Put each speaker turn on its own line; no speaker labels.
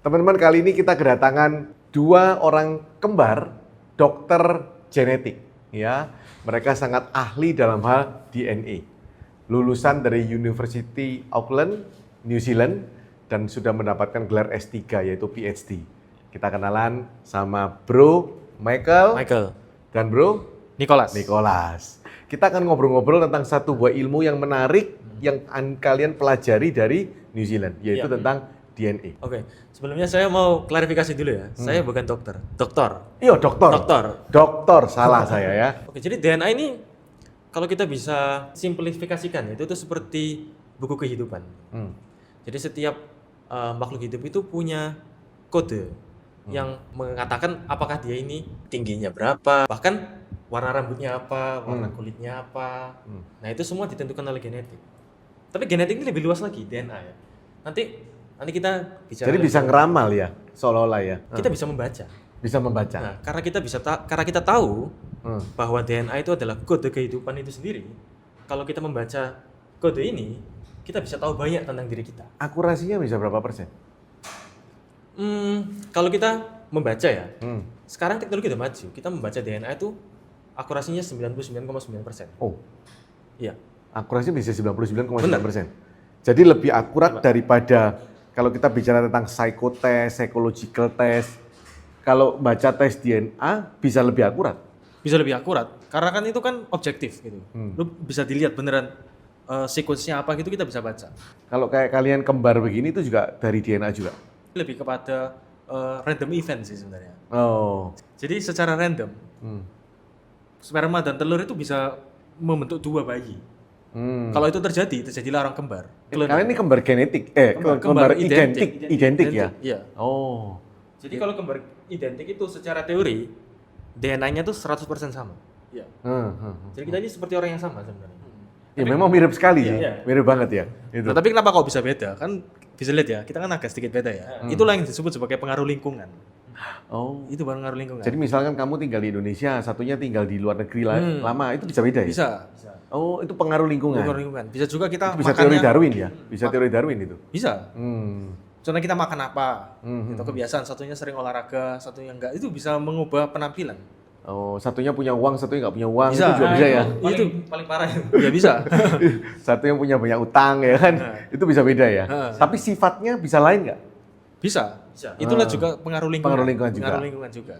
Teman-teman, kali ini kita kedatangan dua orang kembar dokter genetik. Ya, mereka sangat ahli dalam hal DNA. Lulusan dari University Auckland, New Zealand, dan sudah mendapatkan gelar S3 yaitu PhD. Kita kenalan sama Bro Michael dan Bro Nicholas. Kita akan ngobrol-ngobrol tentang satu buah ilmu yang menarik yang kalian pelajari dari New Zealand, yaitu tentang DNA.
Oke, sebelumnya saya mau klarifikasi dulu ya. Saya bukan dokter.
Iya, dokter, salah saya ya.
Oke, jadi DNA ini kalau kita bisa simplifikasikan itu seperti buku kehidupan. Jadi setiap makhluk hidup itu punya kode yang mengatakan apakah dia ini tingginya berapa, bahkan warna rambutnya apa, warna kulitnya apa. Nah, itu semua ditentukan oleh genetik. Tapi genetik ini lebih luas lagi, DNA ya. Nanti kita bicara.
Jadi bisa ngeramal ya, seolah-olah ya.
Kita bisa membaca.
Bisa membaca.
Nah, karena kita tahu bahwa DNA itu adalah kode kehidupan itu sendiri. Kalau kita membaca kode ini, kita bisa tahu banyak tentang diri kita.
Akurasinya bisa berapa persen?
Kalau kita membaca ya, sekarang teknologi udah maju. Kita membaca DNA itu akurasinya 99,9%.
Oh,
iya.
Akurasinya bisa 99,9%. Jadi lebih akurat daripada kalau kita bicara tentang psychotest, psychological test. Kalau baca tes DNA bisa lebih akurat.
Bisa lebih akurat, karena kan itu kan objektif gitu. Lu bisa dilihat beneran sequence-nya apa gitu, kita bisa baca.
Kalau kayak kalian kembar begini itu juga dari DNA juga?
Lebih kepada random event sih sebenarnya.
Oh.
Jadi secara random, sperma dan telur itu bisa membentuk dua bayi. Kalau itu terjadilah orang kembar.
Kalian ini kembar genetik, kembar identik ya?
Iya.
Oh.
Jadi kalau kembar identik itu secara teori, DNA-nya tuh 100% sama. Iya. Jadi kita ini seperti orang yang sama sebenarnya.
Ya memang mirip sekali sih, mirip banget ya. Itu.
Nah, tapi kenapa kok bisa beda? Kan bisa lihat ya, kita kan agak sedikit beda ya. Itulah yang disebut sebagai pengaruh lingkungan.
Oh.
Itu pengaruh lingkungan.
Jadi misalkan kamu tinggal di Indonesia, satunya tinggal di luar negeri lama, itu bisa beda ya?
Bisa.
Oh, itu pengaruh lingkungan.
Pengaruh lingkungan. Bisa juga kita
itu bisa teori Darwin ya? Bisa teori Darwin itu?
Bisa. Contohnya kita makan apa, itu kebiasaan, satunya sering olahraga, satunya enggak, itu bisa mengubah penampilan.
Oh, satunya punya uang, satunya nggak punya uang,
bisa.
itu juga bisa ya?
Itu paling parah ya, bisa.
Satu yang punya banyak utang ya kan, itu bisa beda ya? Tapi sifatnya bisa lain nggak?
Bisa. Itulah juga pengaruh lingkungan.
Pengaruh lingkungan juga.
Pengaruh lingkungan juga.